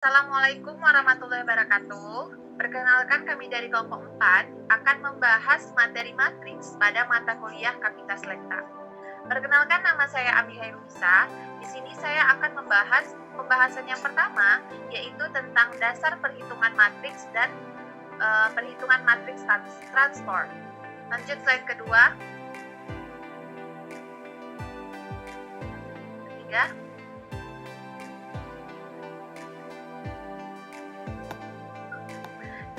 Assalamualaikum warahmatullahi wabarakatuh. Perkenalkan, kami dari kelompok 4 akan membahas materi matriks pada mata kuliah Kapita Selekta. Perkenalkan, nama saya Abi Hairunisa. Di sini saya akan membahas pembahasan yang pertama, yaitu tentang dasar perhitungan matriks dan perhitungan matriks transport. Lanjut slide kedua. Ketiga.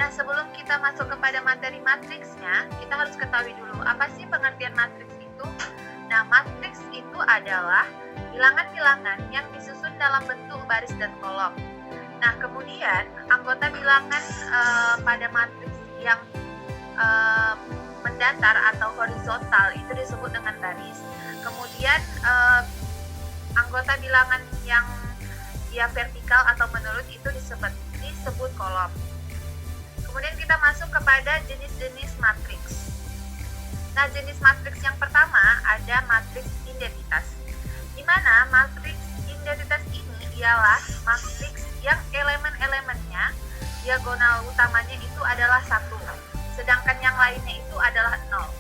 Nah, sebelum kita masuk kepada materi matriksnya, kita harus ketahui dulu apa sih pengertian matriks itu. Nah, matriks itu adalah bilangan-bilangan yang disusun dalam bentuk baris dan kolom. Nah, kemudian anggota bilangan pada matriks yang mendatar atau horizontal itu disebut dengan baris. Kemudian anggota bilangan yang vertikal atau menurut itu disebut kolom. Kemudian kita masuk kepada jenis-jenis matriks. Nah, jenis matriks yang pertama ada matriks identitas. Di mana matriks identitas ini ialah matriks yang elemen-elemennya diagonal utamanya itu adalah 1, sedangkan yang lainnya itu adalah 0.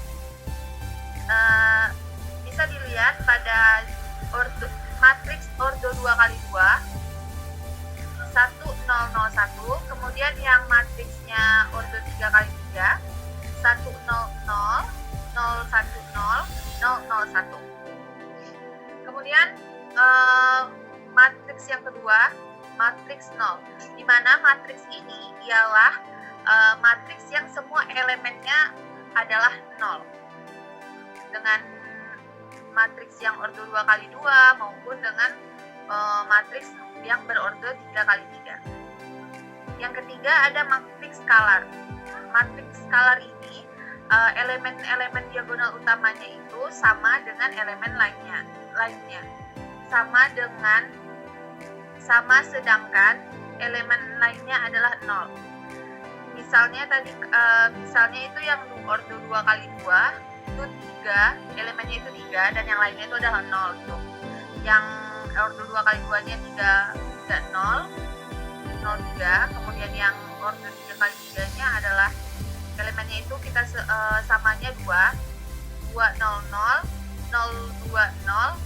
Bisa dilihat pada matriks ordo 2x2 1001, kemudian yang matriksnya ordo 3x3 100 010 001. Kemudian matriks yang kedua, matriks 0, di mana matriks ini ialah matriks yang semua elemennya adalah 0. Dengan matriks yang ordo 2x2 maupun dengan matriks yang berordo 3x3. Yang ketiga ada matriks skalar. Matriks skalar ini elemen-elemen diagonal utamanya itu sama dengan elemen lainnya. Sama sedangkan elemen lainnya adalah 0. Misalnya itu yang ordo 2x2 itu 3, elemennya itu 3 dan yang lainnya itu adalah 0 gitu. Yang ordo 2x2-nya 3 0, kemudian yang ordo 3x3-nya adalah elemennya itu kita samanya 2 0 0 0 2 0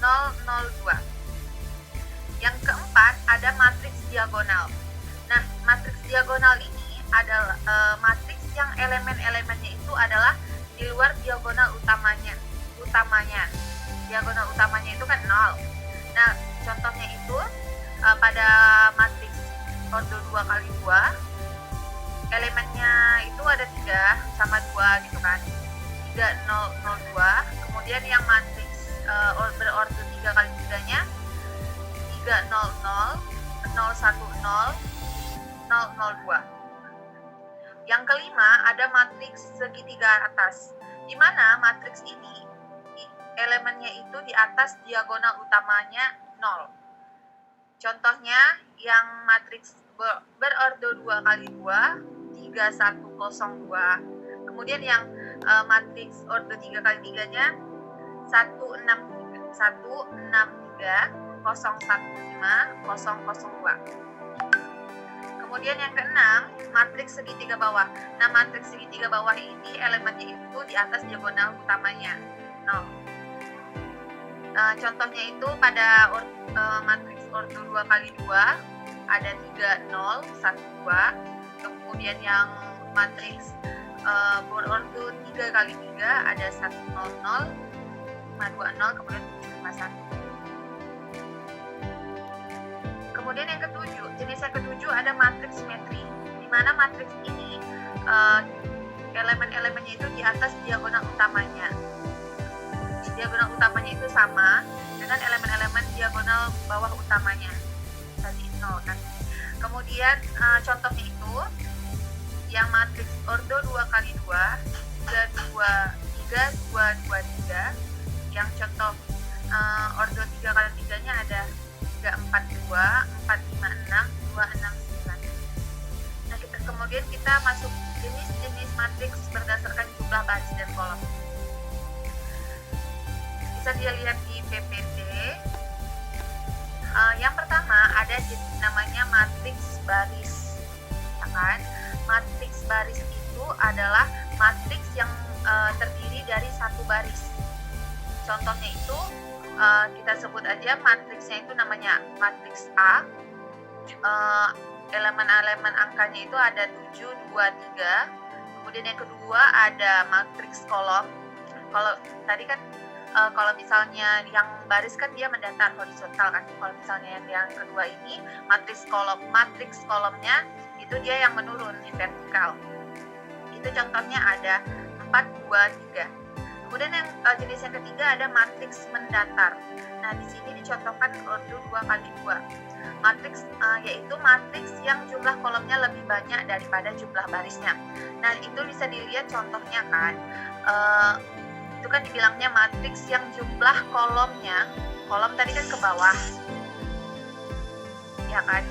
0 0 2. Yang keempat ada matriks diagonal. Nah, matriks diagonal ini adalah matriks yang elemen-elemennya itu adalah di luar diagonal utamanya. Diagonal utamanya itu kan 0. Nah, contohnya itu pada matriks ordo 2x2 elemennya itu ada 3 sama 2 gitu kan, 3 0 0 2. Kemudian yang matriks berordo 3x3 nya 3 0 0 0 1 0 0 0 2. Yang kelima ada matriks segitiga atas, di mana matriks ini elemennya itu di atas diagonal utamanya 0. Contohnya yang matriks berordo 2x2 3102. Kemudian yang matriks ordo 3x3-nya 163 015 002. Kemudian yang keenam, matriks segitiga bawah. Nah, matriks segitiga bawah ini elemennya itu di atas diagonal utamanya 0. Contohnya itu pada matriks ordo 2x2 ada 3 0 1 2. Kemudian yang matriks berordo 3x3 ada 1 0 0 5 2 0, kemudian 7 5 1. Kemudian yang ketujuh, jenis yang ketujuh ada matriks simetri, di mana matriks ini elemen-elemennya itu di atas diagonal utamanya. Diagonal utamanya itu sama dengan elemen-elemen diagonal bawah utamanya. Tadi 0 kan. Kemudian contohnya itu yang matriks ordo 2x2 3 2 3, yang contoh ordo 3x3-nya ada 3 4 2 4 5 6 2 6 9. Nah, kemudian kita masuk jenis-jenis matriks berdasarkan jumlah baris dan kolom. Bisa dilihat di PPT. Yang pertama ada namanya matriks baris, ya kan? Matriks baris itu adalah matriks yang terdiri dari satu baris. Contohnya itu kita sebut aja matriksnya itu namanya matriks A. Elemen-elemen angkanya itu ada 7, 2, 3. Kemudian yang kedua ada matriks kolom. Kalau tadi kan kalau misalnya yang baris kan dia mendatar horizontal kan. Kalau misalnya yang kedua ini matriks kolomnya itu dia yang menurun vertikal. Itu contohnya ada 4, 2, 3. Kemudian yang jenis yang ketiga ada matriks mendatar. Nah, di sini dicontohkan ordo 2 kali 2. Matriks yaitu matriks yang jumlah kolomnya lebih banyak daripada jumlah barisnya. Nah, itu bisa dilihat contohnya kan. Itu kan dibilangnya matriks yang jumlah kolomnya, kolom tadi kan ke bawah, ya kan,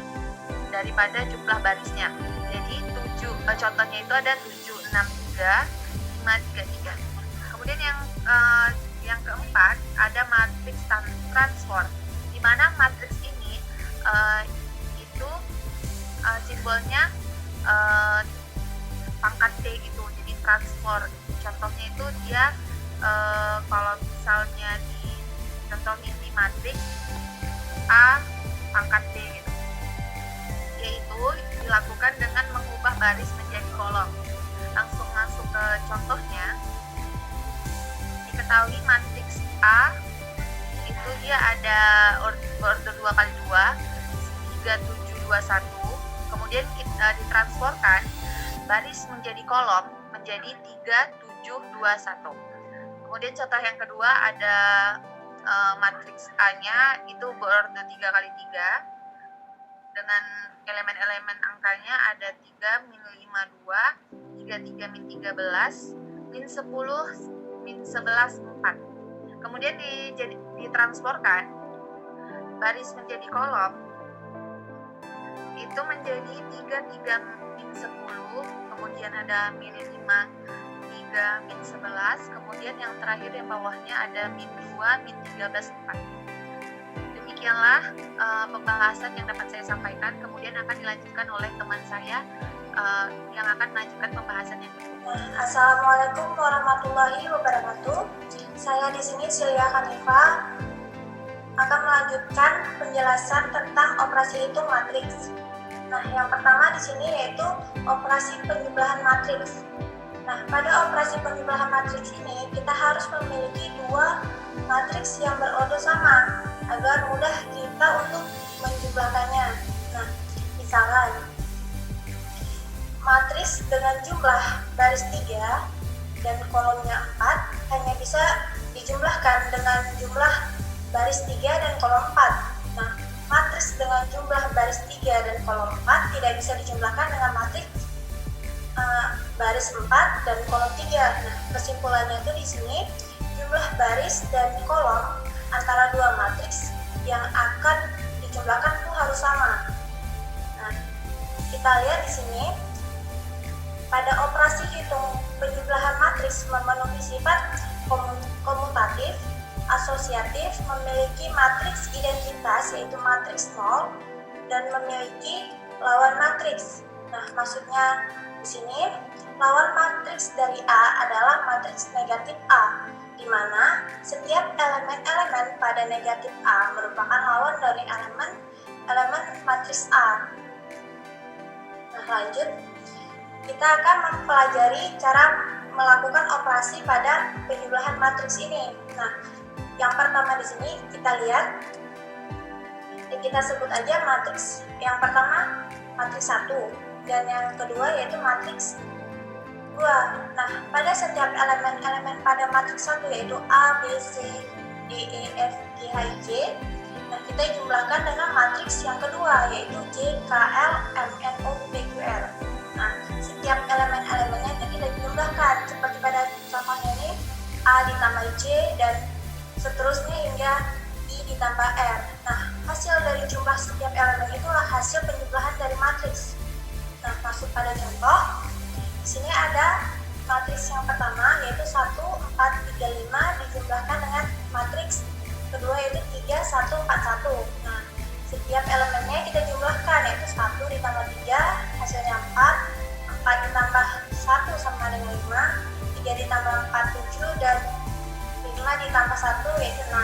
daripada jumlah barisnya. Jadi contohnya itu ada 7, 6, 3, 5, 3, 3. Kemudian yang keempat ada matriks transport, di mana matriks ini itu simbolnya pangkat T gitu, jadi transport. Contohnya itu dia kalau misalnya dicontohin di matriks A pangkat T gitu, yaitu dilakukan dengan mengubah baris menjadi kolom. Langsung masuk ke contohnya. Diketahui matriks A itu dia ada order 2 kali 2, 3, 7, 2, 1. Kemudian kita ditransformkan baris menjadi kolom menjadi 3, 7, 2, 1. Kemudian contoh yang kedua ada matriks A-nya itu berorder 3 kali 3 dengan elemen-elemen angkanya ada 3, min 5, 2, 3, 3, min 13, min 10, min 11, 4. Kemudian ditransformkan baris menjadi kolom itu menjadi 3, 3, min 10, kemudian ada min 5, 3, min 11, kemudian yang terakhir yang bawahnya ada min 2, min 13, 4. Demikianlah pembahasan yang dapat saya sampaikan, kemudian akan dilanjutkan oleh teman saya yang akan melanjutkan pembahasan yang kedua. Assalamualaikum warahmatullahi wabarakatuh. Saya di sini Silya Hanifah akan melanjutkan penjelasan tentang operasi hitung matriks. Nah, yang pertama di sini yaitu operasi penjumlahan matriks. Nah, pada operasi penjumlahan matriks ini kita harus memiliki dua matriks yang berorder sama agar mudah kita untuk menjumlahkannya. Nah, misalkan matriks dengan jumlah baris 3 dan kolomnya 4 hanya bisa dijumlahkan dengan jumlah baris 3 dan kolom 4. Nah, matriks dengan jumlah baris 3 dan kolom 4 tidak bisa dijumlahkan dengan matriks baris 4 dan kolom 3. Nah, kesimpulannya itu di sini jumlah baris dan kolom antara dua matriks yang akan dijumlahkan itu harus sama. Nah, kita lihat di sini pada operasi hitung penjumlahan matriks memenuhi sifat komutatif, asosiatif, memiliki matriks identitas yaitu matriks 0 dan memiliki lawan matriks. Nah, maksudnya di sini lawan matriks dari A adalah matriks negatif A, di mana setiap elemen-elemen pada negatif A merupakan lawan dari elemen matriks A. Nah, lanjut. Kita akan mempelajari cara melakukan operasi pada penjumlahan matriks ini. Nah, yang pertama di sini kita lihat, kita sebut aja matriks yang pertama matriks 1 dan yang kedua yaitu matriks 2. Nah, pada setiap elemen-elemen pada matriks 1 yaitu A, B, C, D, E, F, G, H, I, J. Nah, kita jumlahkan dengan matriks yang kedua yaitu J, K, L, M, N, O, P, Q, R. Nah, setiap elemen-elemennya itu kita jumlahkan seperti pada contohnya ini A ditambah J dan seterusnya hingga I ditambah R. Nah, hasil dari jumlah setiap elemen itulah hasil penjumlahan dari matriks. Nah, masuk pada contoh. Di sini ada matriks yang pertama yaitu 1, 4, 3, 5 dijumlahkan dengan matriks kedua yaitu 3, 1, 4, 1. Nah, setiap elemennya kita jumlahkan, yaitu 1 ditambah 3 hasilnya 4, 4 ditambah 1 sama dengan 5, 3 ditambah 4 7, dan 5 ditambah 1 yaitu 6.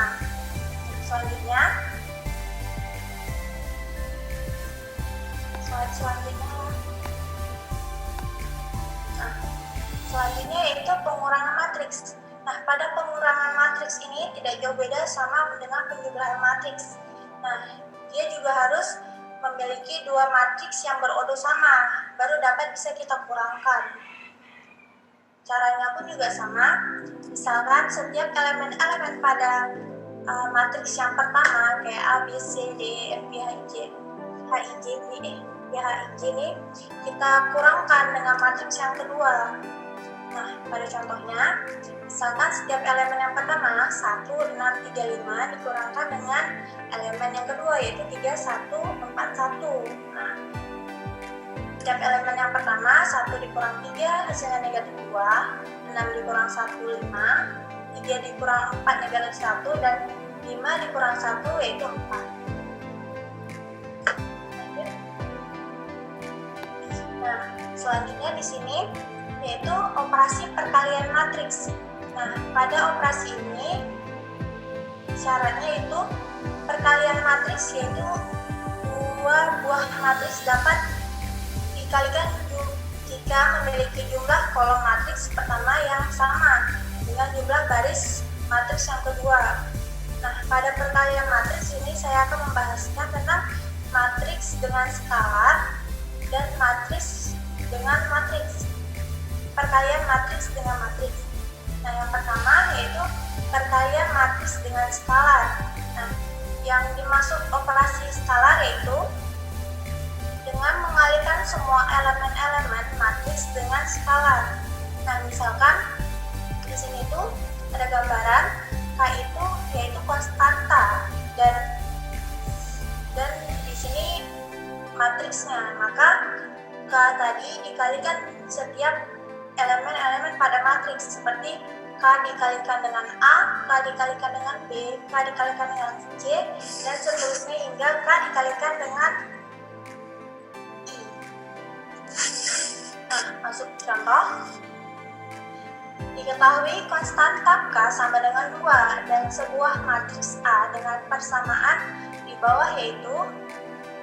Selanjutnya yaitu pengurangan matriks. Nah, pada pengurangan matriks ini tidak jauh beda sama dengan penjumlahan matriks. Nah, dia juga harus memiliki dua matriks yang berodo sama, baru dapat bisa kita kurangkan. Caranya pun juga sama. Misalkan setiap elemen-elemen pada matriks yang pertama kayak A, B, C, D, E, F, G, H, I, J, ini kita kurangkan dengan matriks yang kedua. Nah, pada contohnya, misalkan setiap elemen yang pertama 1, 6, 3, 5 dikurangkan dengan elemen yang kedua yaitu 3, 1, 4, 1. Nah, setiap elemen yang pertama 1 dikurang 3 hasilnya negatif 2, 6 dikurang 1, 5, 3 dikurang 4 negatif 1, dan 5 dikurang 1 yaitu 4. Nah, selanjutnya di sini yaitu operasi perkalian matriks. Nah, pada operasi ini syaratnya itu perkalian matriks, yaitu dua buah matriks dapat dikalikan jika memiliki jumlah kolom matriks pertama yang sama dengan jumlah baris matriks yang kedua. Nah, pada perkalian matriks ini saya akan membahaskan tentang matriks dengan skalar dan matriks dengan matriks. Perkalian matriks dengan matriks. Nah, yang pertama yaitu perkalian matriks dengan skalar. Nah, yang dimaksud operasi skalar yaitu dengan mengalihkan semua elemen-elemen matriks dengan skalar. Nah, misalkan di sini tuh ada gambaran K itu yaitu konstanta dan di sini matriksnya. Maka K tadi dikalikan setiap elemen-elemen pada matriks seperti K dikalikan dengan A, K dikalikan dengan B, K dikalikan dengan C, dan seterusnya hingga K dikalikan dengan I. Nah, masuk contoh. Diketahui konstanta K sama dengan 2 dan sebuah matriks A dengan persamaan di bawah yaitu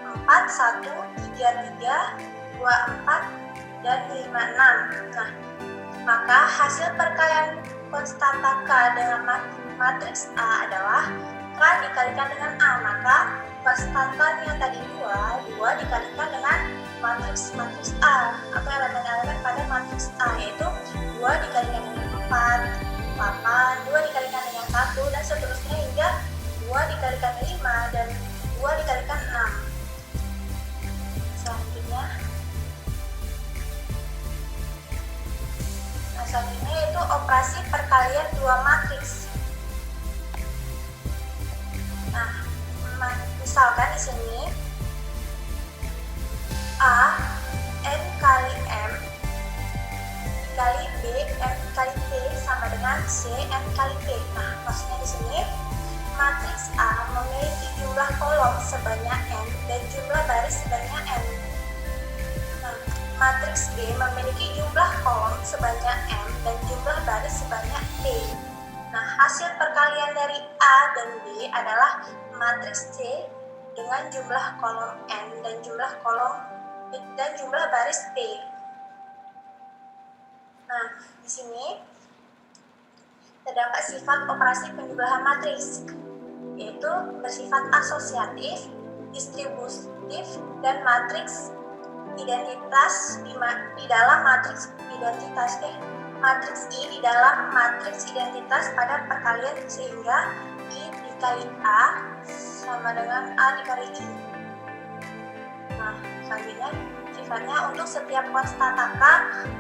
4, 1, 3, 3, 2, 4, dan 5, 6. Nah, maka hasil perkalian konstanta K dengan matriks A adalah K dikalikan dengan A. Maka konstantanya tadi 2 dikalikan dengan matriks A atau elemen-elemen pada matriks A, yaitu 2 dikalikan dengan 4, 8, 2 dikalikan dengan 1, dan seterusnya hingga 2 dikalikan 5 dan 2 dikalikan 6. Selanjutnya yaitu operasi perkalian dua matriks. Nah, misalkan di sini A n kali M dikali B M kali P sama dengan C M kali P. Nah, maksudnya di sini matriks A memiliki jumlah kolom sebanyak M dan jumlah baris sebanyak M. Matriks B memiliki jumlah kolom sebanyak M dan jumlah baris sebanyak P. Nah, hasil perkalian dari A dan B adalah matriks C dengan jumlah kolom M dan jumlah baris P. Nah, di sini terdapat sifat operasi penjumlahan matriks, yaitu bersifat asosiatif, distributif, dan matriks identitas di dalam matriks identitas matriks I di dalam matriks identitas pada perkalian, sehingga I dikali A sama dengan A dikali I. Nah, selanjutnya sifatnya untuk setiap konstanta K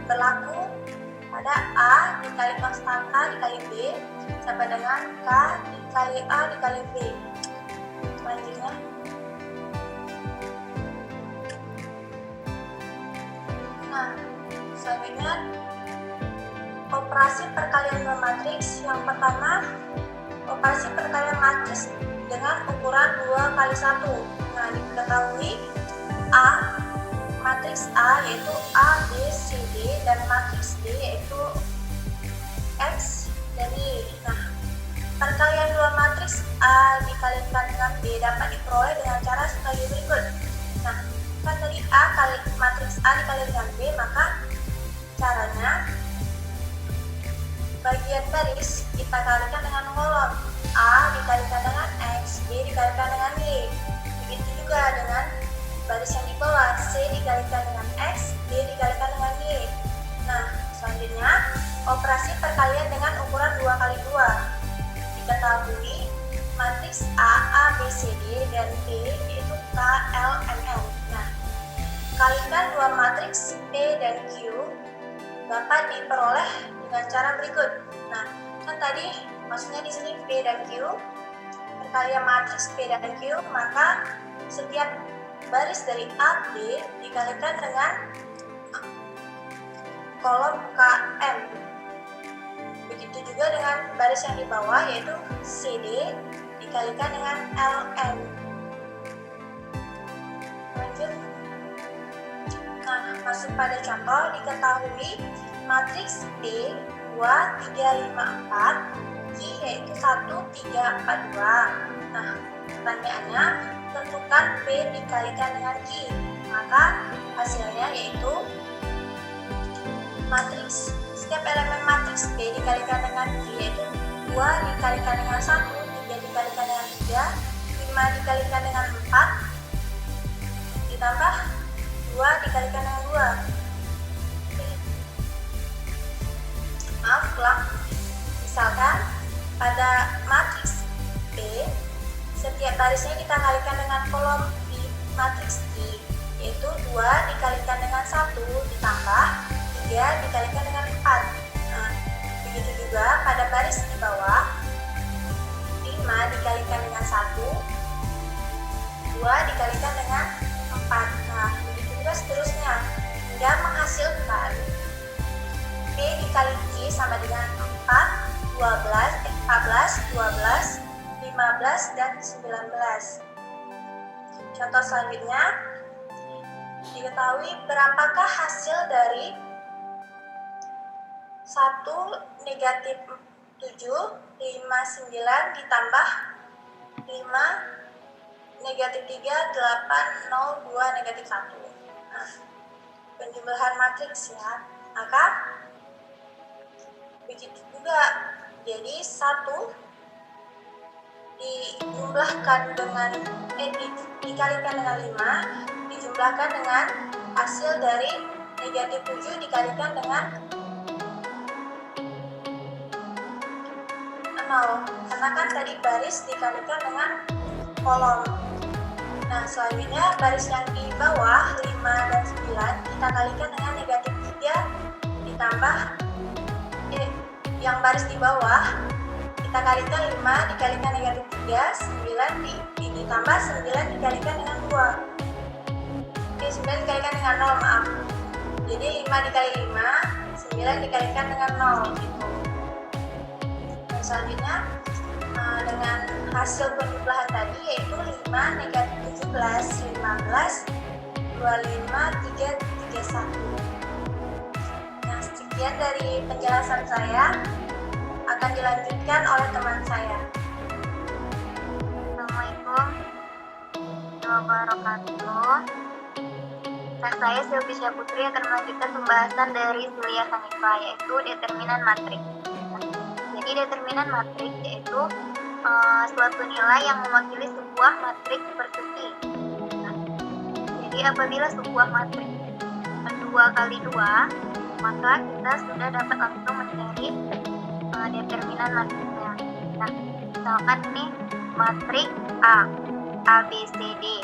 berlaku pada A dikali konstanta dikali B sama dengan K dikali A dikali B. Selanjutnya selanjutnya operasi perkalian dua matriks. Yang pertama, operasi perkalian matriks dengan ukuran 2 kali 1. Nah, diketahui A, matriks A yaitu A, B, C, D, dan matriks D yaitu X dan Y. Nah, perkalian dua matriks A dikalikan dengan B dapat diperoleh dengan cara sebagai berikut. Nah, kan tadi A kali matriks A dikali dengan B, maka caranya bagian baris kita kalikan dengan kolom. A dikalikan dengan X, B dikalikan dengan Y. Begitu juga dengan baris yang di bawah, C dikalikan dengan X, D dikalikan dengan Y. Nah, selanjutnya operasi perkalian dengan ukuran 2 kali 2. Diketahui matriks A, A, B, C, D, dan B yaitu K, L, M, N. Nah, kalikan dua matriks P dan Q dapat diperoleh dengan cara berikut. Nah, kan tadi maksudnya di sini P dan Q, perkalian matriks P dan Q, maka setiap baris dari A, B dikalikan dengan kolom KM. Begitu juga dengan baris yang di bawah yaitu CD dikalikan dengan LN. Lanjut. Nah, masuk pada contoh. Diketahui matriks P 2, 3, 5, 4, Q yaitu 1, 3, 4, 2. Nah, pertanyaannya, tentukan P dikalikan dengan Q. Maka hasilnya yaitu matriks setiap elemen matriks P dikalikan dengan Q yaitu 2 dikalikan dengan 1, 3 dikalikan dengan 3, 5 dikalikan dengan 4, ditambah 2 dikalikan dengan 2. Maaf, ulang. Misalkan pada matriks P, setiap barisnya kita kalikan dengan kolom di matriks Q, yaitu 2 dikalikan dengan 1 ditambah 3 dikalikan dengan 4. Nah, begitu juga pada baris di bawah, 5 dikalikan dengan 1, 2 dikalikan dengan 4. Nah, begitu juga seterusnya, hingga menghasilkan P dikali Q sama dengan 14, 12, 15, dan 19. Contoh selanjutnya, diketahui berapakah hasil dari 1 negatif 7, 5, 9 ditambah 5 negatif 3, 8, 0, 2, negatif 1. Nah, penjumlahan matriks ya. Maka begitu juga, jadi 1 dijumlahkan dengan dikalikan dengan 5 dijumlahkan dengan hasil dari negatif 7 dikalikan dengan 0, karena kan tadi baris dikalikan dengan kolom. Nah, selanjutnya baris yang di bawah 5 dan 9 kita kalikan dengan negatif 3 ditambah yang baris di bawah kita kalikan 5 dikalikan negatif 3, 9 ditambah 9 dikalikan dengan 2. Oke, 9 dikalikan dengan 0, maaf. Jadi 5 dikali 5, 9 dikalikan dengan 0 gitu. Dan selanjutnya dengan hasil penjumlahan tadi yaitu 5 negatif 17, 15, 25, 3, 31. Nah, sekian dari penjelasan saya, akan dilanjutkan oleh teman saya. Assalamualaikum warahmatullahi wabarakatuh. Saya Sylvia Putri akan melanjutkan pembahasan dari Zuliah Hanifah, yaitu determinan matriks. Jadi determinan matriks yaitu suatu nilai yang mewakili sebuah matriks persegi. Jadi apabila sebuah matriks 2 kali 2, maka kita sudah dapat langsung mencari determinan matriksnya. Nah, misalkan ini matriks A, B, C, D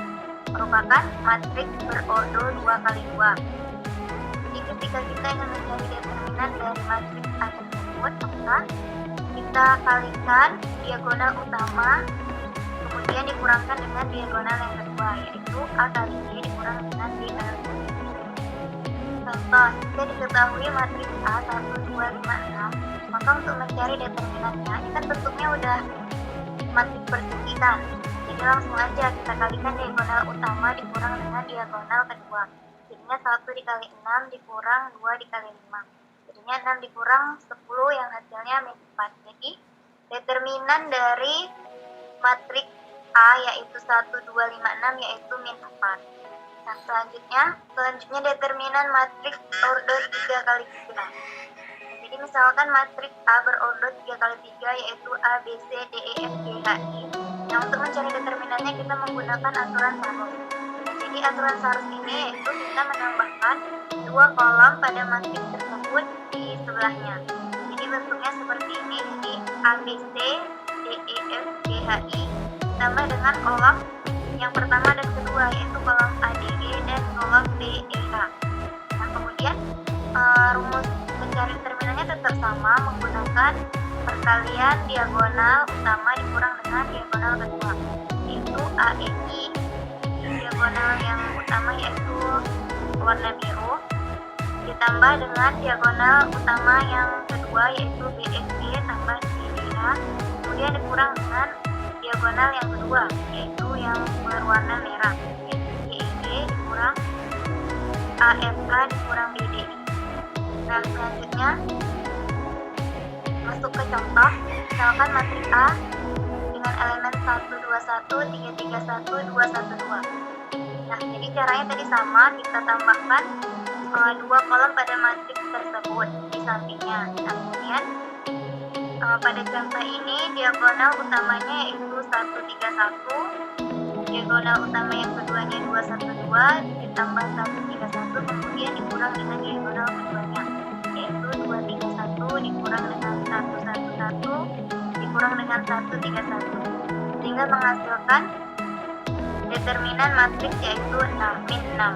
merupakan matriks berordo 2 kali 2. Jadi ketika kita ingin mencari determinan dari matriks A tersebut, maka kita kalikan diagonal utama, kemudian dikurangkan dengan diagonal yang kedua, yaitu A kali B dikurang dengan B kali C. Contoh, jika diketahui matriks A 1, 2, 5, 6, maka untuk mencari determinannya, ini kan bentuknya udah matriks persegi kan. Jadi langsung aja kita kalikan diagonal utama dikurang dengan diagonal kedua. Jadinya 1 dikali 6 dikurang 2 dikali 5. Jadinya 6 dikurang 10 yang hasilnya min 4. Jadi determinan dari matriks A yaitu 1, 2, 5, 6 yaitu min 4. Nah selanjutnya determinan matriks order 3 kali 3. Jadi misalkan matriks A berorder 3 kali 3 yaitu A, B, C, D, E, F, G, H, I. Nah untuk mencari determinannya kita menggunakan aturan Sarus. Nah, jadi aturan Sarus ini yaitu kita menambahkan 2 kolom pada matriks tersebut di sebelahnya. Jadi bentuknya seperti ini. Jadi A, B, C, D, E, F, G, H, I ditambah dengan kolom yang pertama dan kedua yaitu kolom A, D, G dan kolom B, E, H. Nah kemudian rumus mencari determinannya tetap sama menggunakan perkalian diagonal utama dikurang dengan diagonal kedua yaitu A, E, I. Diagonal yang utama yaitu warna biru ditambah dengan diagonal utama yang kedua yaitu B, F, G tambah C, D, H, kemudian dikurang dengan diagonal yang kedua yaitu yang berwarna merah yaitu G, I, G dikurang A, F, H dikurang B, D, I. Nah selanjutnya masuk ke contoh. Misalkan matriks A dengan elemen 1, 2, 1, 3, 3, 1, 2, 1, 2. Nah jadi caranya tadi sama, kita tambahkan 2 kolom pada matriks tersebut di sampingnya. Nah kemudian pada contoh ini diagonal utamanya yaitu 1, 3, 1, diagonal utama yang keduanya 2, 1, 2 ditambah 1, 3, 1 kemudian dikurang dengan diagonal keduanya yaitu 2, 3, 1 dikurang dengan 1, 1, 1 dikurang dengan 1, 3, 1 sehingga menghasilkan determinan matriks yaitu 6, min 6.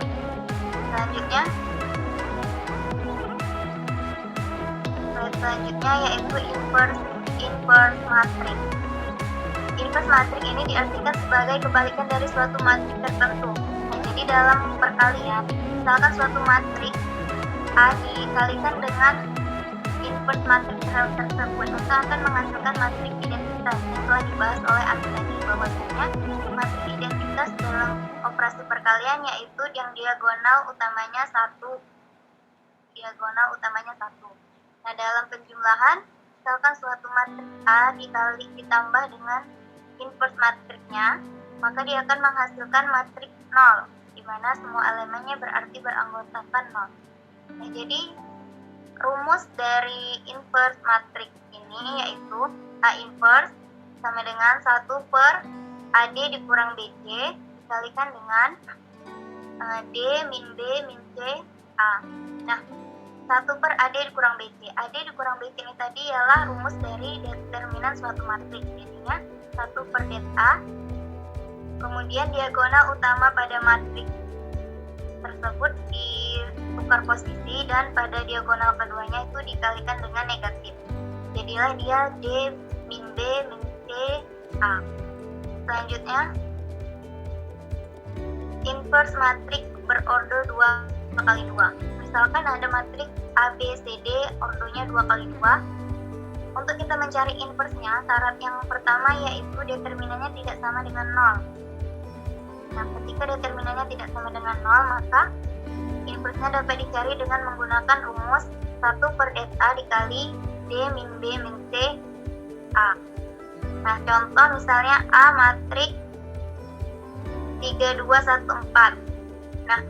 Selanjutnya yaitu inverse matrix. Inverse matrix ini diartikan sebagai kebalikan dari suatu matriks tertentu. Nah, jadi dalam perkalian, misalkan suatu matriks A dikalikan dengan inverse matriks tersebut, maka akan menghasilkan matriks identitas yang telah dibahas oleh Ami tadi, bahwasanya matriks identitas dalam operasi perkalian yaitu yang diagonal utamanya 1. Nah, dalam penjumlahan, misalkan suatu matriks A ditambah dengan inverse matriksnya, maka dia akan menghasilkan matriks 0, di mana semua elemennya berarti beranggotakan 0. Nah, jadi rumus dari inverse matriks ini yaitu A inverse sama dengan 1 per AD dikurang BC dikalikan dengan D min B min C A. Nah, 1 per AD dikurang BC. AD dikurang BC ini tadi ialah rumus dari determinan suatu matriks. Jadinya 1 per det A. Kemudian diagonal utama pada matriks tersebut ditukar posisi dan pada diagonal keduanya itu dikalikan dengan negatif. Jadilah dia D min B min C A. Selanjutnya inverse matriks berorder 2 kali 2. Misalkan ada matriks A, B, C, D, ordonya 2 kali 2. Untuk kita mencari inverse-nya, syarat yang pertama yaitu determinannya tidak sama dengan 0. Nah, ketika determinannya tidak sama dengan 0, maka inverse-nya dapat dicari dengan menggunakan rumus 1 per det A dikali D min B min C A. Nah, contoh misalnya A matriks 3, 2, 1, 4. Nah,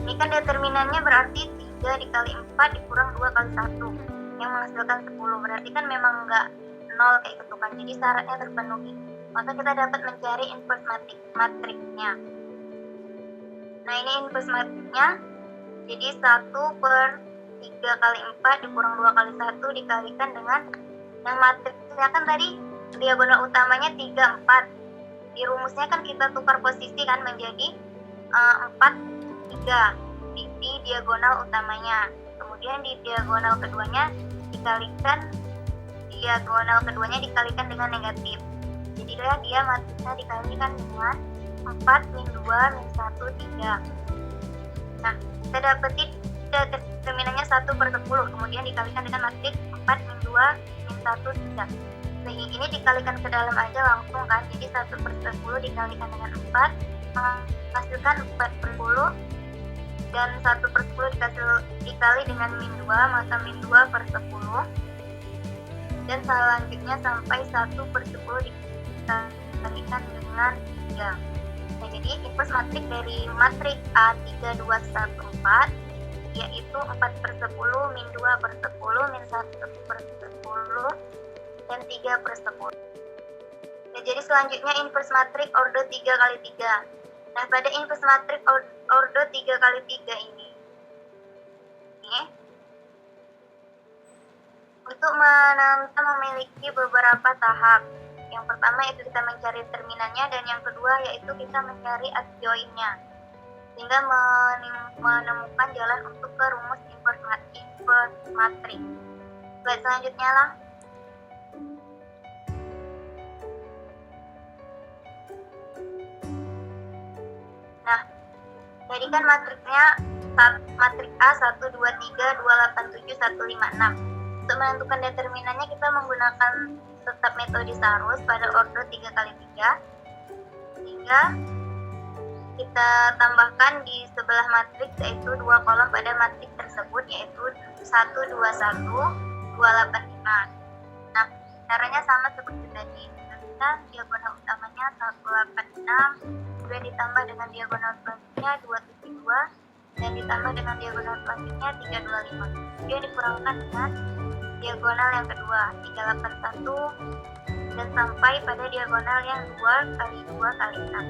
ini kan determinannya berarti 3 dikali 4 dikurang 2 kali 1 yang menghasilkan 10. Berarti kan memang enggak 0 kayak gitu kan. Jadi syaratnya terpenuhi. Maka kita dapat mencari inverse matriksnya. Nah, ini inverse matriksnya. Jadi 1 per 3 kali 4 dikurang 2 kali 1 dikalikan dengan yang matriksnya kan tadi diagonal utamanya 3, 4. Di rumusnya kan kita tukar posisi kan menjadi 4, 3 di diagonal utamanya. Kemudian di diagonal keduanya dikalikan dengan negatif. Jadi dia matriksnya dikalikan dengan 4 min 2 min 1 3. Nah, kita dapetin determinannya 1 per 10, kemudian dikalikan dengan matriks 4 min 2 min 1 3. Nah, ini dikalikan ke dalam aja langsung kan, jadi 1/10 dikalikan dengan 4 menghasilkan 4/10, dan 1/10 dikali dengan min 2, maka min 2/10, dan selanjutnya sampai 1/10 dikalikan dengan 3. Nah, jadi inverse matrik dari matrik A 3, 2, 1, 4 yaitu 4/10, min 2/10, min 1/10, dan 3/10. Nah, jadi selanjutnya inverse matrik order 3 kali 3. Nah, pada inverse matrik order 3 kali 3 ini, untuk menentukan memiliki beberapa tahap. Yang pertama yaitu kita mencari terminannya, dan yang kedua yaitu kita mencari adjoinnya, sehingga menemukan jalan untuk ke rumus inverse matrik. Slide selanjutnya lah. Nah, jadi kan matriknya matrik A 1, 2, 3, 2, 8, 7, 1, 5, 6. Untuk menentukan determinannya kita menggunakan tetap metode Sarus pada order 3 kali 3, sehingga kita tambahkan di sebelah matriks yaitu 2 kolom pada matriks tersebut, yaitu 1, 2, 1, 2, 8, 5. Nah, caranya sama seperti tadi. Kita diagonal utamanya 1, 8, 6, kemudian ditambah dengan diagonal selanjutnya 2, 7, 2, dan ditambah dengan diagonal selanjutnya 3, 2, 5. Kemudian dikurangkan dengan diagonal yang kedua 3, 8, 1, dan sampai pada diagonal yang 2 kali 2 kali 6,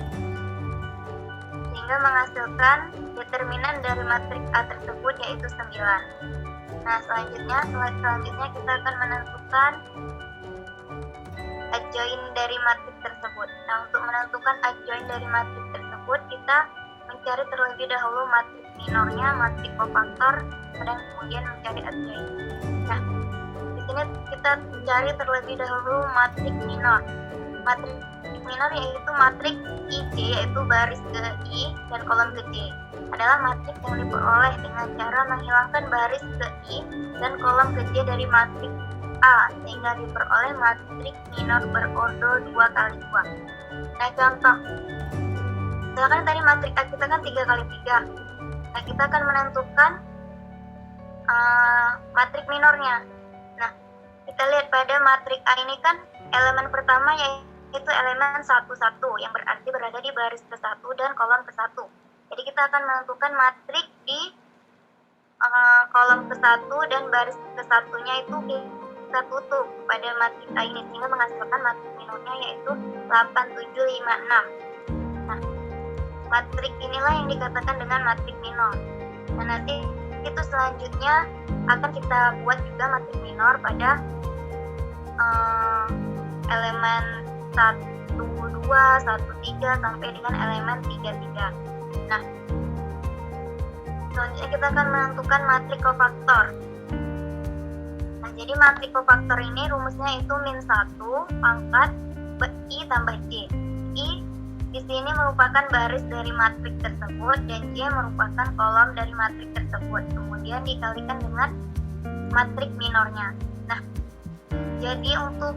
sehingga menghasilkan determinan dari matriks A tersebut yaitu 9. Nah, selanjutnya kita akan menentukan adjoin dari matriks tersebut. Nah, untuk menentukan adjoin dari matriks tersebut, kita mencari terlebih dahulu matriks minornya, matriks kofaktor, dan kemudian mencari adjoin. Nah, di sini kita cari terlebih dahulu matriks minor. Matriks minor yaitu matriks IJ, yaitu baris ke I dan kolom ke J. Adalah matriks yang diperoleh dengan cara menghilangkan baris ke I dan kolom ke J dari matriks A, sehingga diperoleh matriks minor berordo 2 kali 2. Nah, contoh, misalkan tadi matriks A kita kan 3 kali 3. Nah, kita akan menentukan matriks minornya. Nah, kita lihat pada matriks A ini kan elemen pertama yaitu elemen 1, 1, yang berarti berada di baris ke-1 dan kolom ke-1. Jadi kita akan menentukan matriks di kolom ke-1 dan baris ke-1-nya itu kita tutup pada matriks A ini, sehingga menghasilkan matriks minornya yaitu 8, 7, 5, 6. Nah, matriks inilah yang dikatakan dengan matriks minor. Nah, nanti itu selanjutnya akan kita buat juga matriks minor pada elemen 1, 2, 1, 3 sampai dengan elemen 3, 3. Nah, selanjutnya kita akan menentukan matriks kofaktor. Nah, jadi matriks kofaktor ini rumusnya itu min 1 pangkat I tambah J. I di sini merupakan baris dari matriks tersebut dan J merupakan kolom dari matriks tersebut. Kemudian dikalikan dengan matriks minornya. Nah, jadi untuk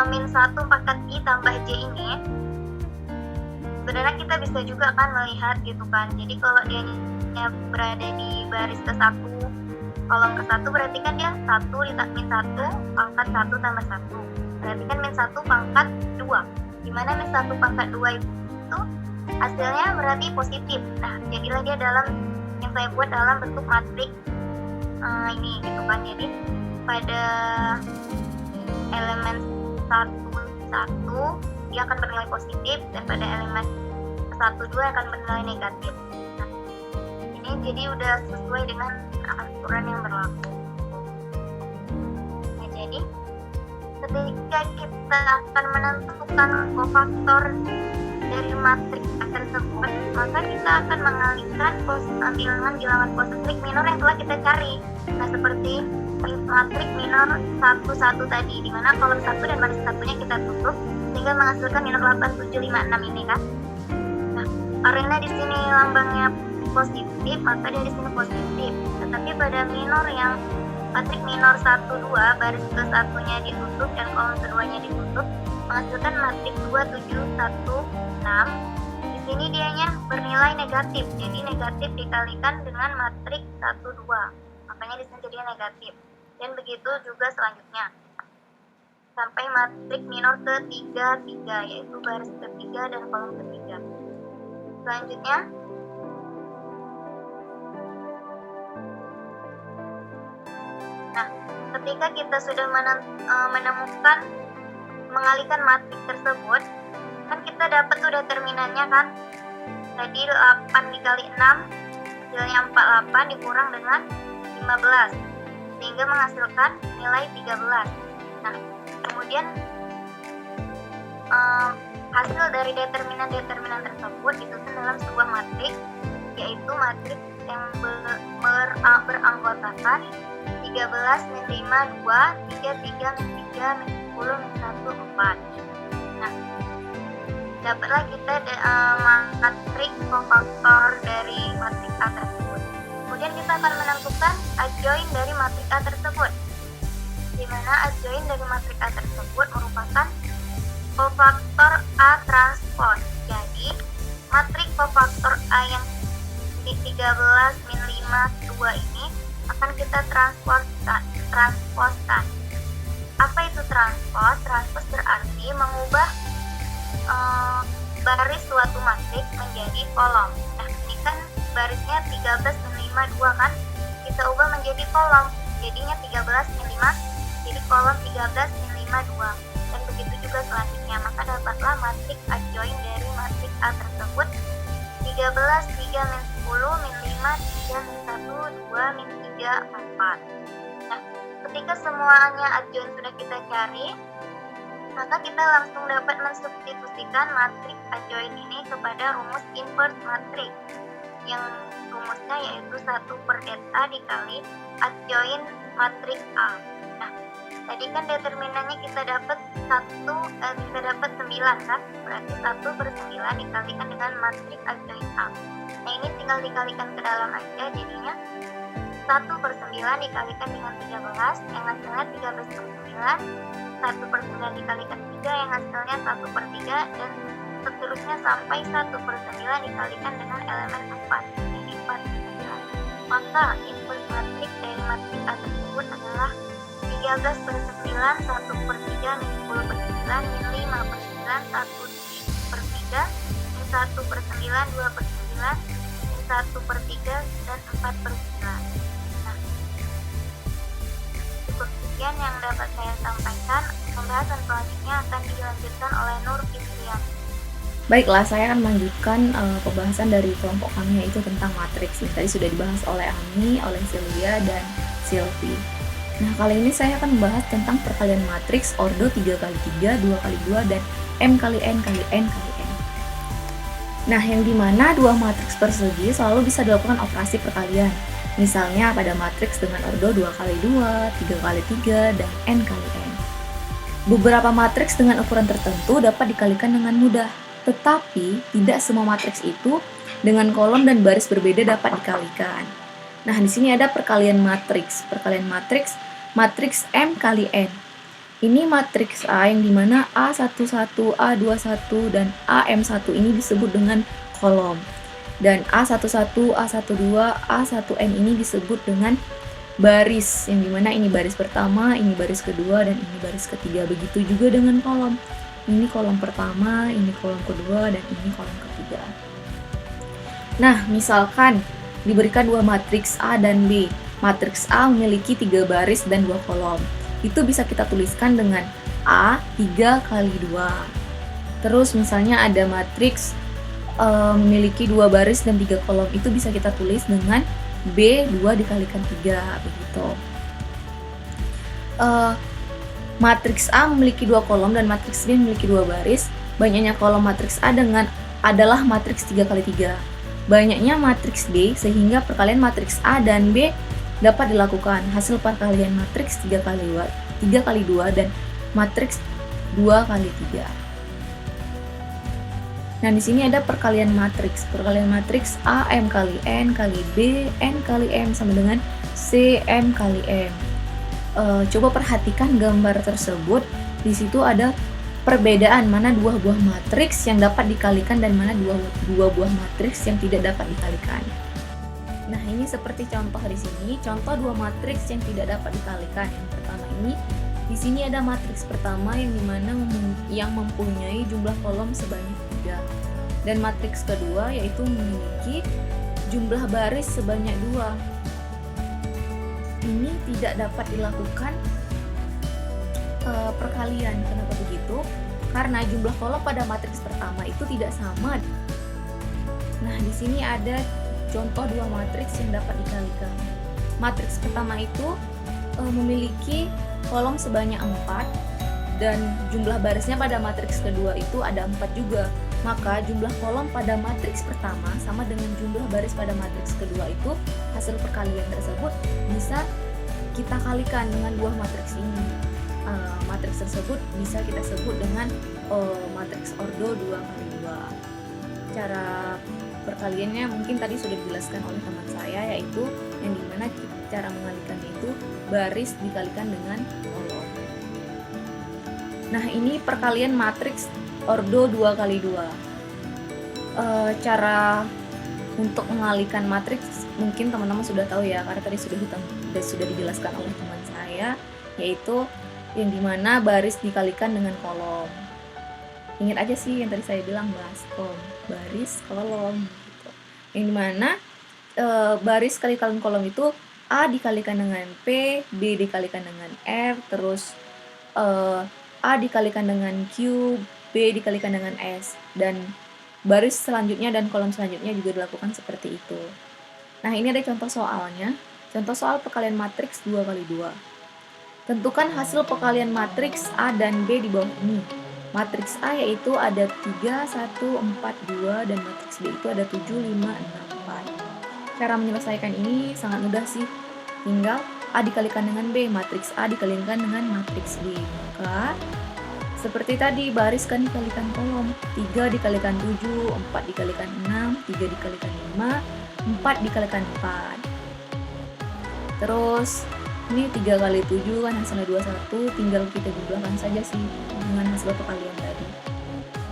min 1 pangkat I tambah J ini sebenarnya kita bisa juga kan melihat gitu kan. Jadi kalau dia berada di baris ke-1, kolom ke-1, berarti kan dia 1 min 1 pangkat 1 tambah 1. Berarti kan min 1 pangkat 2. Dimana min 1 pangkat 2 itu hasilnya berarti positif. Nah, jadilah dia dalam yang saya buat dalam bentuk matriks ini gitu kan. Jadi pada elemen 1, dia akan bernilai positif, dan pada elemen 1, 2 akan bernilai negatif. Nah, ini jadi udah sesuai dengan aturan yang berlaku. Nah, jadi ketika kita akan menentukan kofaktor dari matriks tersebut, maka kita akan mengalihkan bilangan positrik minor yang telah kita cari. Nah, seperti matriks minor 1, 1 tadi, di mana kolom 1 dan baris 1-nya kita tutup sehingga menghasilkan minor 8, 7, 5, 6 ini kan. Nah, karena di sini lambangnya positif, maka dia di sini positif. Tetapi pada minor yang matrik minor 1, 2 baris ke-1-nya ditutup dan kolom keduanya ditutup menghasilkan matrik 2, 7, 1, 6. Di sini dianya bernilai negatif, jadi negatif dikalikan dengan matrik 1, 2, makanya di sini jadi negatif. Dan begitu juga selanjutnya sampai matrik minor ke-3, 3, yaitu baris ke-3 dan kolom ke-3. Selanjutnya ketika kita sudah menemukan mengalihkan matrik tersebut, kan kita dapat tuh determinannya kan. Tadi 8 dikali 6 hasilnya 48 dikurang dengan 15 sehingga menghasilkan nilai 13. Nah, kemudian hasil dari determinan-determinan tersebut disusun dalam sebuah matrik, yaitu matrik yang beranggotakan 13 min 5 2, 3 3 min 3 min 10 min 1 4. Nah, dapatlah kita matrik kofaktor dari matrik A tersebut. Kemudian kita akan menentukan adjoin dari matrik A tersebut, di mana adjoin dari matrik A tersebut merupakan kofaktor A transpose. Jadi matrik kofaktor A yang 13 min 5 2 ini akan kita transposkan. Apa itu transpose? Transpose berarti mengubah baris suatu matrik menjadi kolom. Nah, ini kan barisnya 13 min 5 2 kan, kita ubah menjadi kolom, jadinya 13 min 5 jadi kolom 13 min 5 2. Dan begitu juga selanjutnya, maka dapatlah matrik adjoin dari matrik A tersebut 13 3 min 10 min 5 3 min 1 2 min 3 4. Nah, ketika semuanya adjoin sudah kita cari, maka kita langsung dapat mensubstitusikan matrik adjoin ini kepada rumus inverse matrik, yang rumusnya yaitu 1/eta dikali adjoin matrik A. Nah, tadi kan determinannya kita dapat 9 kan, berarti 1/9 dikalikan dengan matrik adjoin A. Nah, ini tinggal dikalikan ke dalam aja, jadinya 1/9 dikalikan dengan 13 yang hasilnya 13/9, 1/9 dikalikan 3 yang hasilnya 1/3, dan seterusnya sampai 1/9 dikalikan dengan elemen 4, jadi 4/9. Maka inverse matrik dari matrik A tersebut adalah 13/9, 1/3, min 10/9, min 5/9, 1/3, min 1/9, 2/9, min 1/3, dan 4/9. Nah, cukup sekian yang dapat saya sampaikan. Pembahasan selanjutnya akan dilanjutkan oleh Nur Fitrian. Baiklah, saya akan melanjutkan pembahasan dari kelompok kami, yaitu tentang matriks. Yang tadi sudah dibahas oleh Ami, oleh Sylvia, dan Sylvie. Nah, kali ini saya akan membahas tentang perkalian matriks ordo 3x3, 2x2, dan M kali N kali N kali N. Nah, yang dimana dua matriks persegi selalu bisa dilakukan operasi perkalian. Misalnya pada matriks dengan ordo 2x2, 3x3, dan N kali N. Beberapa matriks dengan ukuran tertentu dapat dikalikan dengan mudah, tetapi tidak semua matriks itu dengan kolom dan baris berbeda dapat dikalikan. Nah, di sini ada perkalian matriks. Perkalian matriks M kali N. Ini matriks A yang dimana A11, A21, dan AM1 ini disebut dengan kolom. Dan A11, A12, A1N ini disebut dengan baris, yang dimana ini baris pertama, ini baris kedua, dan ini baris ketiga. Begitu juga dengan kolom. Ini kolom pertama, ini kolom kedua, dan ini kolom ketiga. Nah, misalkan diberikan dua matriks A dan B. Matriks A memiliki 3 baris dan 2 kolom. Itu bisa kita tuliskan dengan A 3 kali 2. Terus misalnya ada matriks memiliki 2 baris dan 3 kolom. Itu bisa kita tulis dengan B 2 dikalikan 3, begitu. Matriks A memiliki 2 kolom dan matriks B memiliki 2 baris. Banyaknya kolom matriks A adalah matriks 3 kali 3. Banyaknya matriks B sehingga perkalian matriks A dan B dapat dilakukan. Hasil perkalian matriks 3 kali 2 dan matriks 2 kali 3. Nah, di sini ada perkalian matriks. Perkalian matriks A M kali N kali B N kali M sama dengan C M kali M. Coba perhatikan gambar tersebut. Di situ ada perbedaan mana dua buah matriks yang dapat dikalikan dan mana dua buah matriks yang tidak dapat dikalikan. Nah, ini seperti contoh di sini, contoh dua matriks yang tidak dapat dikalikan. Yang pertama ini, di sini ada matriks pertama yang dimana yang mempunyai jumlah kolom sebanyak 3, dan matriks kedua yaitu memiliki jumlah baris sebanyak 2. Ini tidak dapat dilakukan perkalian. Kenapa begitu? Karena jumlah kolom pada matriks pertama itu tidak sama. Nah, di sini ada contoh dua matriks yang dapat dikalikan. Matriks pertama itu memiliki kolom sebanyak 4, dan jumlah barisnya pada matriks kedua itu ada 4 juga. Maka jumlah kolom pada matriks pertama sama dengan jumlah baris pada matriks kedua itu, hasil perkalian tersebut bisa kita kalikan dengan dua matriks ini. Matriks tersebut bisa kita sebut dengan matriks ordo 2x2. Cara perkaliannya mungkin tadi sudah dijelaskan oleh teman saya, yaitu yang dimana cara mengalikannya itu baris dikalikan dengan kolom. Nah, ini perkalian matriks ordo 2x2. Cara untuk mengalihkan matriks mungkin teman-teman sudah tahu ya, karena tadi sudah dijelaskan oleh teman saya, yaitu yang dimana baris dikalikan dengan kolom. Ingat aja sih yang tadi saya bilang, baskom, baris kolom gitu. Yang dimana baris kalikan kolom itu A dikalikan dengan P, B dikalikan dengan R, terus A dikalikan dengan Q, B dikalikan dengan S, dan baris selanjutnya dan kolom selanjutnya juga dilakukan seperti itu. Nah, ini ada contoh soalnya. Contoh soal perkalian matriks 2x2. Tentukan hasil perkalian matriks A dan B di bawah ini. Matriks A yaitu ada 3, 1, 4, 2, dan matriks B itu ada 7, 5, 6, 4. Cara menyelesaikan ini sangat mudah sih. Tinggal A dikalikan dengan B, matriks A dikalikan dengan matriks B. Maka seperti tadi, baris kan dikalikan kolom. 3 dikalikan 7, 4 dikalikan 6, 3 dikalikan 5, 4 dikalikan 4. Terus ini 3 kali 7 kan hasilnya 21, tinggal kita jumlahkan saja sih dengan hasil perkalian tadi.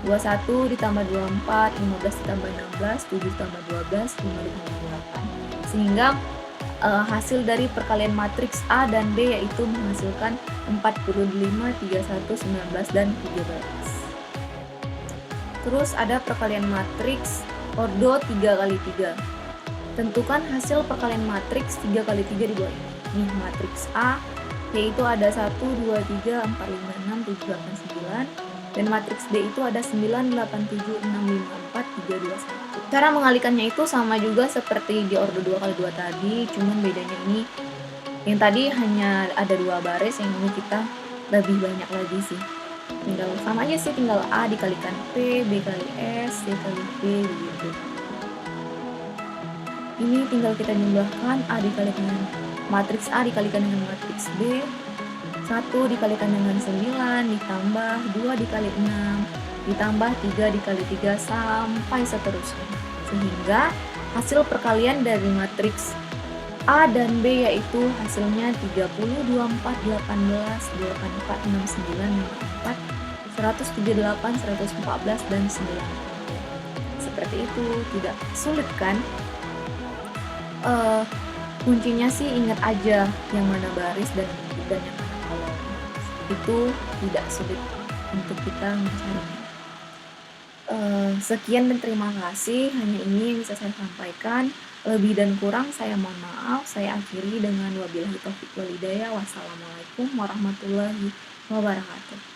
21 ditambah 24, 15 ditambah 16, 7 ditambah 12, 5 ditambah 8. Sehingga hasil dari perkalian matriks A dan B yaitu menghasilkan 45, 31, 19, dan 13. Terus ada perkalian matriks ordo 3x3. Tentukan hasil perkalian matriks 3x3 di bawah ini. Nih, matriks A yaitu ada 1, 2, 3, 4, 5, 6, 7, 8, 9, dan matriks B itu ada 9, 8, 7, 6, 5, 4, 3, 2, 1. Cara mengalikannya itu sama juga seperti di ordo 2x2 tadi, cuman bedanya ini yang tadi hanya ada 2 baris, yang ini kita lebih banyak lagi sih. Tinggal sama aja sih, tinggal A dikalikan P, B kali S, C kali B begitu. Ini tinggal kita jumlahkan, A dikalikan dengan matriks A dikalikan dengan matriks B, 1 dikalikan dengan 9, ditambah 2 dikali 6, ditambah 3 dikali 3, sampai seterusnya. Sehingga hasil perkalian dari matriks A dan B yaitu hasilnya 30, 24, 18, 24, 69, 54, 138, 114, dan 90. Seperti itu, tidak sulit kan? Kuncinya sih ingat aja yang mana baris dan yang mana kolom. Itu tidak sulit untuk kita mencarinya. Sekian dan terima kasih. Hanya ini yang bisa saya sampaikan. Lebih dan kurang saya mohon maaf. Saya akhiri dengan wabillahi taufiq wal hidayah. Wassalamualaikum warahmatullahi wabarakatuh.